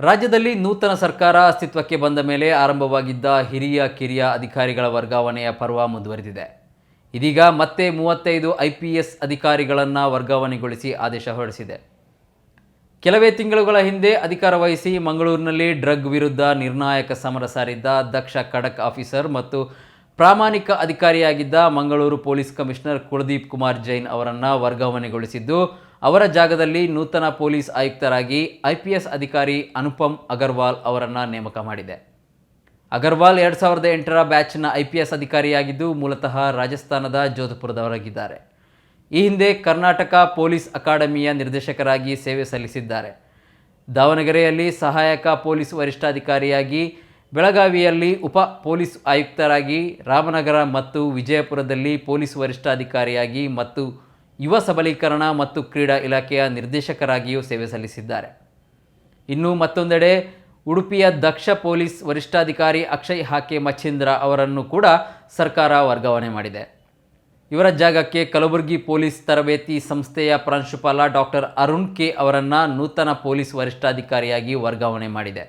ರಾಜ್ಯದಲ್ಲಿ ನೂತನ ಸರ್ಕಾರ ಅಸ್ತಿತ್ವಕ್ಕೆ ಬಂದ ಮೇಲೆ ಆರಂಭವಾಗಿದ್ದ ಹಿರಿಯ ಕಿರಿಯ ಅಧಿಕಾರಿಗಳ ವರ್ಗಾವಣೆಯ ಪರ್ವ ಮುಂದುವರೆದಿದೆ. ಇದೀಗ ಮತ್ತೆ 35 IPS ಅಧಿಕಾರಿಗಳನ್ನು ವರ್ಗಾವಣೆಗೊಳಿಸಿ ಆದೇಶ ಹೊರಡಿಸಿದೆ. ಕೆಲವೇ ತಿಂಗಳುಗಳ ಹಿಂದೆ ಅಧಿಕಾರ ವಹಿಸಿ ಮಂಗಳೂರಿನಲ್ಲಿ ಡ್ರಗ್ ವಿರುದ್ಧ ನಿರ್ಣಾಯಕ ಸಮರ ಸಾರಿದ್ದ ದಕ್ಷ ಖಡಕ್ ಆಫೀಸರ್ ಮತ್ತು ಪ್ರಾಮಾಣಿಕ ಅಧಿಕಾರಿಯಾಗಿದ್ದ ಮಂಗಳೂರು ಪೊಲೀಸ್ ಕಮಿಷನರ್ ಕುಲದೀಪ್ ಕುಮಾರ್ ಜೈನ್ ಅವರನ್ನು ವರ್ಗಾವಣೆಗೊಳಿಸಿದ್ದು, ಅವರ ಜಾಗದಲ್ಲಿ ನೂತನ ಪೊಲೀಸ್ ಆಯುಕ್ತರಾಗಿ IPS ಅಧಿಕಾರಿ ಅನುಪಮ್ ಅಗರ್ವಾಲ್ ಅವರನ್ನು ನೇಮಕ ಮಾಡಿದೆ. ಅಗರ್ವಾಲ್ 2008ರ ಬ್ಯಾಚ್ನ IPS ಅಧಿಕಾರಿಯಾಗಿದ್ದು, ಮೂಲತಃ ರಾಜಸ್ಥಾನದ ಜೋಧಪುರದವರಾಗಿದ್ದಾರೆ. ಈ ಹಿಂದೆ ಕರ್ನಾಟಕ ಪೊಲೀಸ್ ಅಕಾಡೆಮಿಯ ನಿರ್ದೇಶಕರಾಗಿ ಸೇವೆ ಸಲ್ಲಿಸಿದ್ದಾರೆ. ದಾವಣಗೆರೆಯಲ್ಲಿ ಸಹಾಯಕ ಪೊಲೀಸ್ ವರಿಷ್ಠಾಧಿಕಾರಿಯಾಗಿ, ಬೆಳಗಾವಿಯಲ್ಲಿ ಉಪ ಪೊಲೀಸ್ ಆಯುಕ್ತರಾಗಿ, ರಾಮನಗರ ಮತ್ತು ವಿಜಯಪುರದಲ್ಲಿ ಪೊಲೀಸ್ ವರಿಷ್ಠಾಧಿಕಾರಿಯಾಗಿ ಮತ್ತು ಯುವ ಸಬಲೀಕರಣ ಮತ್ತು ಕ್ರೀಡಾ ಇಲಾಖೆಯ ನಿರ್ದೇಶಕರಾಗಿಯೂ ಸೇವೆ ಸಲ್ಲಿಸಿದ್ದಾರೆ. ಇನ್ನು ಮತ್ತೊಂದೆಡೆ ಉಡುಪಿಯ ದಕ್ಷ ಪೊಲೀಸ್ ವರಿಷ್ಠಾಧಿಕಾರಿ ಅಕ್ಷಯ್ ಹಾಕೆ ಮಚ್ಚಿಂದ್ರ ಅವರನ್ನು ಕೂಡ ಸರ್ಕಾರ ವರ್ಗಾವಣೆ ಮಾಡಿದೆ. ಇವರ ಜಾಗಕ್ಕೆ ಕಲಬುರಗಿ ಪೊಲೀಸ್ ತರಬೇತಿ ಸಂಸ್ಥೆಯ ಪ್ರಾಂಶುಪಾಲ ಡಾಕ್ಟರ್ ಅರುಣ್ ಕೆ ಅವರನ್ನು ನೂತನ ಪೊಲೀಸ್ ವರಿಷ್ಠಾಧಿಕಾರಿಯಾಗಿ ವರ್ಗಾವಣೆ ಮಾಡಿದೆ.